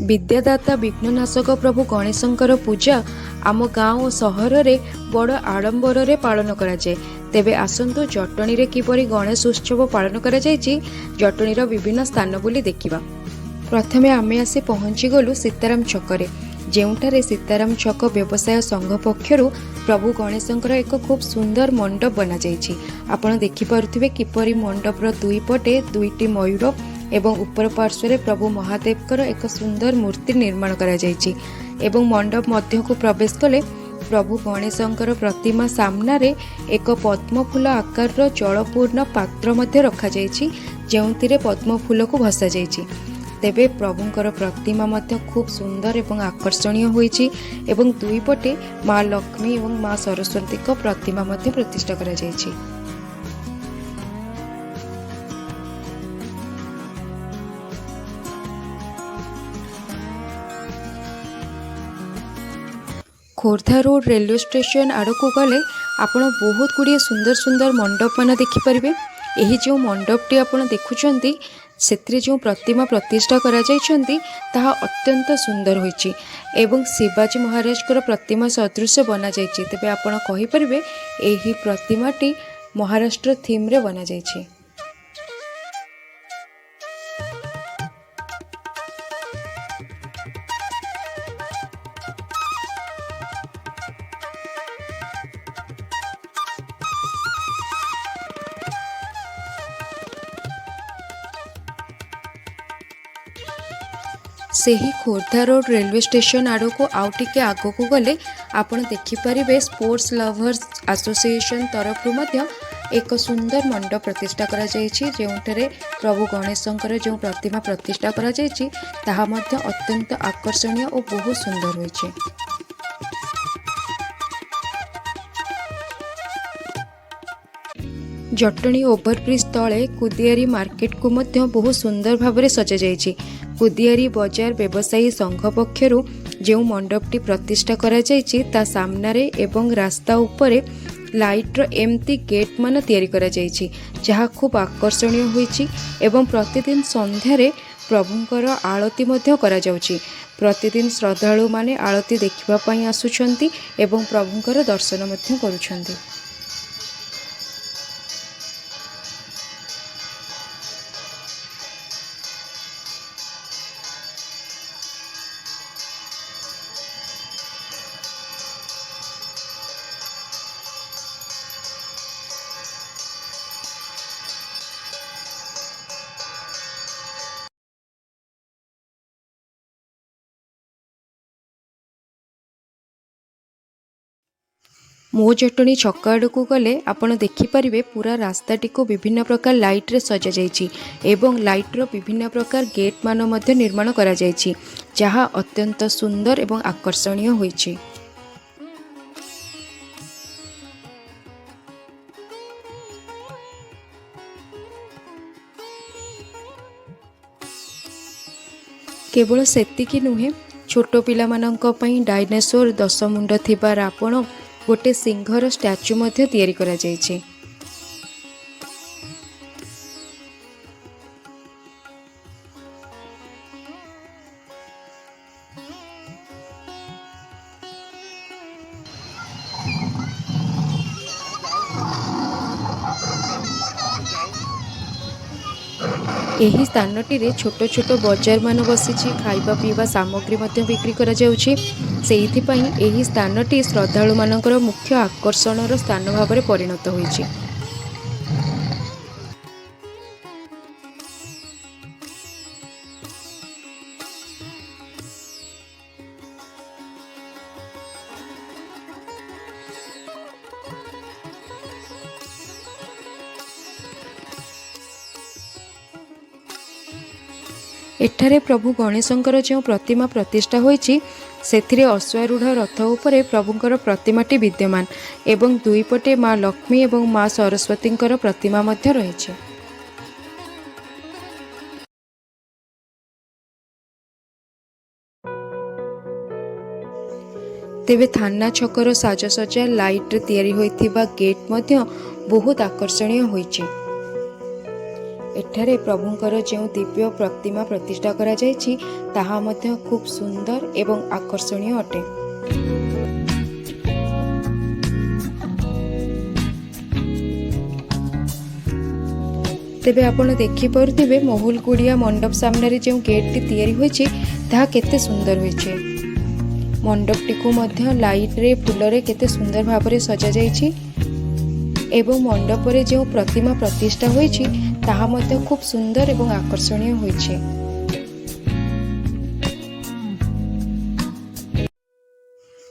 विद्यादाता विघ्ननाशक प्रभु गणेशंकर पूजा आम गाँव और सहर में बड़ आडंबर रे पालन करा जाए। तेबे आसंतु जटणी रे किपरि गणेश उत्सव पालन करा जायछि जटणीर विभिन्न स्थान बुली देखिबा। प्रथमे आमे आसी पहुँची गलु सीताराम छकरे, जेउठारे सीताराम छक व्यवसाय संघ पक्षरु प्रभु गणेशंकर एक खूब सुंदर मंडप बना जायछि। आपण देखि पारुथिबे किपरि मंडपर दुई पटे दुईटी मयूर एवं ऊपर पार्श्व प्रभु महादेवकर एक सुंदर मूर्ति निर्माण करा जायछि। एवं मंडप मध्य को प्रवेश कले प्रभु गणेशंकर प्रतिमा सामने एक पद्मफूल आकार जलपूर्ण पात्र मध्य रखा जायछि, जेउथिरे पद्मफूल को भसा जायछि। तेबे प्रभुंकर प्रतिमा मध्य खूब सुंदर एवं आकर्षणीय होइछि एवं दुई पटे माँ लक्ष्मी एवं माँ सरस्वती को प्रतिमा मध्य प्रतिष्ठा करा जायछि। खोर्धा रोड रेलवे स्टेशन आड़क गले आपण बहुत गुड़िए सुंदर सुंदर मंडप मान देखिपारे। यही जो मंडपटी आपण देखुंट से जो प्रतिमा प्रतिष्ठा करा जाइछंती ताहा अत्यंत सुंदर होइछि एवं शिवाजी महाराज को प्रतिमा सदृश बना जाइछि। तेबे आपण कहि परिबे एही प्रतिमाटी महाराष्ट्र थीम रे बना जाइछि। सेही खोर्धा रोड रेलवे स्टेशन आड़ को आउ टिके आगो को गले आपण देखिपारे स्पोर्ट्स लवर्स एसोसिएशन तरफ एक सुंदर मंडप प्रतिष्ठा करा जायछि, जेउठारे प्रभु गणेशंकर जो प्रतिमा प्रतिष्ठा करा जायछि ताहा मध्य अत्यंत आकर्षणीय और बहुत सुंदर होइछि। जटणी ओवरब्रिज तले कुदियारी मार्केट को मध्य बहुत सुंदर भाव में सजा जायछि। कुदियारी बजार व्यवसायी संघ पक्षरु जो मंडपटी प्रतिष्ठा करा जायछि ता सामनारे एवं रास्ता उपरे लाइट्र एमती गेट मान तैयारी करा जायछि, जहा खूब आकर्षणीय होइछि एवं प्रतिदिन संध्यारे प्रभुंकर आरती मध्य करा जाउछि। प्रतिदिन श्रद्धालु माने आरती देखिबा पई आसुछंती एवं प्रभुंकर दर्शन मध्य करूछंती। मो जटणी छक आड़ को गले आपण देखिपारे पूरा रास्ताटी को विभिन्न प्रकार लाइट रे सजा जायछि एवं लाइट्र विभिन्न प्रकार गेट मान मध्य निर्माण करा जायछि, जहा अत्यंत सुंदर एवं आकर्षणीय होइछि। केवल सेतिकी नुहे, छोट पिला मानंक पई डायनासोर 10 मुंड थिबा रावण गोटे सिंहर स्टैच्यू मध्य तैयारी करा जायछि। एही स्थानटी रे छोट छोट बजार मान बसिछि, खाइबा पीवा सामग्री मध्य बिक्री करा जाउछि। सेइथि पई एही स्थानटी श्रद्धालु मानकर मुख्य आकर्षणर स्थान भाव में परिणत होइछि। एठारे प्रभु गणेशंकर जो प्रतिमा प्रतिष्ठा होइछि सेथिरे अश्वारूढ़ रथ उपरे प्रभुंकर प्रतिमाटी विद्यमान एवं दुई पटे माँ लक्ष्मी एवं माँ सरस्वतींकर प्रतिमा मध्य रहिछि। तेबे थाना छकर साजसज्जा लाइट तैयारी होइथिबा गेट मध्य बहुत आकर्षणीय होइछि एठारे प्रभुंकर जो दिव्य प्रतिमा प्रतिष्ठा करा जायछि ताहा मध्य खूब सुंदर एवं आकर्षणीय अटे। तेबे आपण देखि पारुथिबे महुलगुड़िया मंडप सामने जो गेटटी तैयारी होइछि ताहा केते सुंदर होइछि। मंडपटी को मध्य लाइट रे फूल रे केते सुंदर भाबरे सजा जायछि एवं मंडप रे जो प्रतिमा प्रतिष्ठा होइछि ताहा मध्य खूब सुंदर एवं आकर्षणीय होइछि।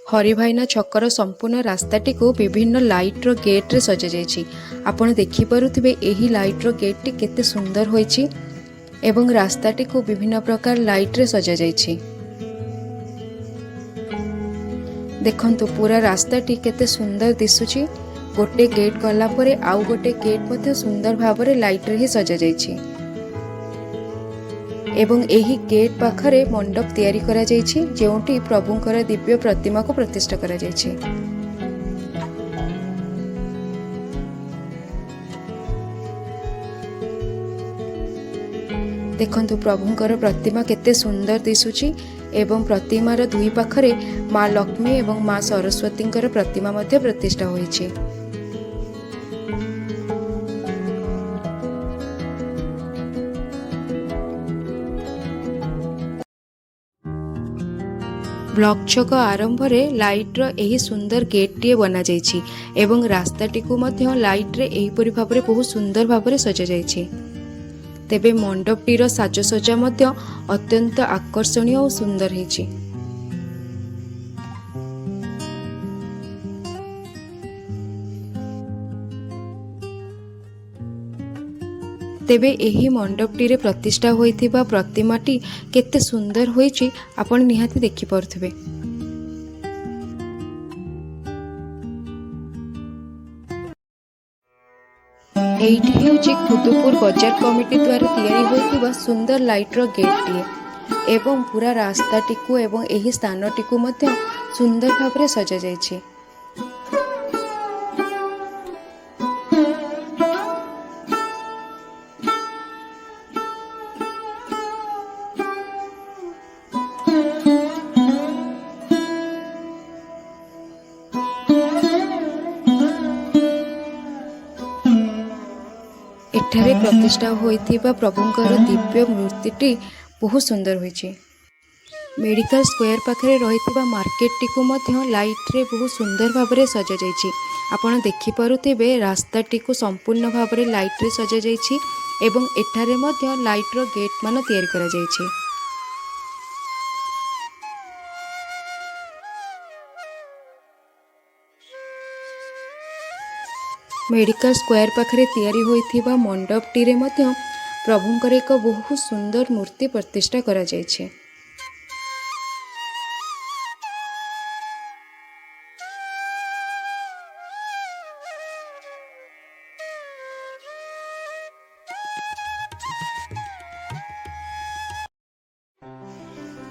हरिभाइना छकर संपूर्ण रास्ताटी को विभिन्न लाइट रो गेट रे सजा जायछि। आपण देखि पारुथिबे एही लाइट रो गेटटी केते सुंदर होइछि एवं रास्ताटी को विभिन्न प्रकार लाइट रे सजा जायछि। देखंतु पूरा रास्ताटी केते सुंदर दिसुछि। गोटे गेट गला परे आउ गोटे गेट मध्ये सुंदर भाबरे लाइट रे ही सजा जायछि एवं एही गेट पाखरे मंडप तैयारी करा जायछि जेउटी प्रभुंकर दिव्य प्रतिमा को प्रतिष्ठा करा जायछि। देखंतु प्रभुंकर प्रतिमा केते सुंदर दिसुछि एवं प्रतिमार दुई पाखरे माँ लक्ष्मी एवं माँ सरस्वतींकर प्रतिमा मध्ये प्रतिष्ठा होइछि। ब्लॉक छक आरंभ रे लाइट रो एही सुंदर गेट टीए बना जायछि एवं रास्ताटी को मध्य लाइट रे एही परि भाबरे बहुत सुंदर भाबरे सजा जायछि। तेबे मंडपटी रो साजसज्जा मध्य अत्यंत आकर्षणीय और सुंदर हेछि। तेबे एही मंडपटी रे प्रतिष्ठा होइथिबा प्रतिमाटी केते सुंदर होइछि आपण निहाती देखि पारुथिबे। एइठी हेउछि खुदुपुर बाजार कमिटी द्वारा तैयारी होइथिबा सुंदर लाइट रो गेटटी एवं पूरा रास्ताटी को एवं एही स्थानटी को मध्य सुंदर भाबरे सजा जायछि। एठारे प्रतिष्ठा होइथिबा प्रभुंकर दिव्य मूर्तिटी बहुत सुंदर होइछि। मेडिकल स्क्वायर पाखरे रहिथिबा मार्केटटी को मध्य लाइट रे बहुत सुंदर भाबरे सजा जायछि। आपण देखि पारुथिबे रास्ताटी को संपूर्ण भाबरे लाइट रे सजा जायछि एवं एठारे मध्य लाइट रो गेट मान तैयारी करा जायछि। मेडिकल स्क्वायर पाखरे तैयारी होइथिबा मंडपटी रे मध्य प्रभुंकर एक बहुत सुंदर मूर्ति प्रतिष्ठा करा जायछि।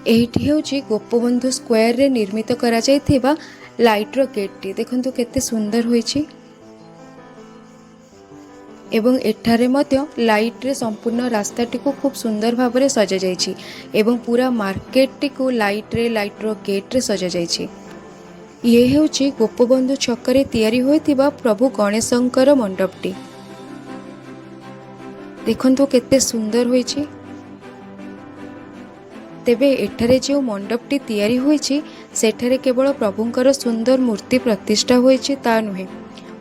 एइठी हेउछि गोपबंधु स्क्वायर रे निर्मित करा जायथिबा लाइट रो गेटटी देखंतु केते सुंदर होइछि एवं एठारे मध्य लाइट रे संपूर्ण रास्ताटी को खूब सुंदर भाबरे सजा जायछि एवं पूरा मार्केटटी को लाइट रो गेट रे सजा जायछि। ये हेउछि गोपबंधु छकरे तैयारी होइथिबा प्रभु गणेशंकर मंडपटी देखंतु केते सुंदर होइछि। तेबे एठारे जो मंडपटी तैयारी होइछि सेठारे केवल प्रभुंकर सुंदर मूर्ति प्रतिष्ठा होइछि ता नुहे,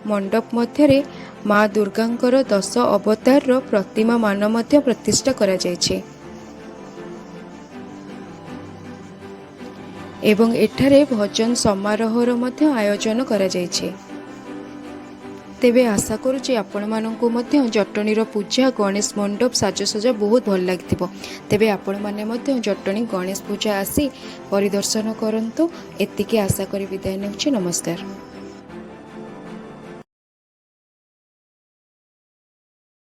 मंडप मध्यरे माँ दुर्गांकर 10 अवतार रो प्रतिमा मान मध्य प्रतिष्ठा करा जायछि एवं एठारे भजन समारोहर मध्य आयोजन करा जायछि। तेबे आशा करुछि आपण माननकु मध्य जटणीर पूजा गणेश मंडप साजसज्जा बहुत भल लागिथिबो। तेबे आपण माने मध्य जटणी गणेश पूजा आसी परिदर्शन करंतु। एतिके आशा करी विदाय नेउछि। नमस्कार।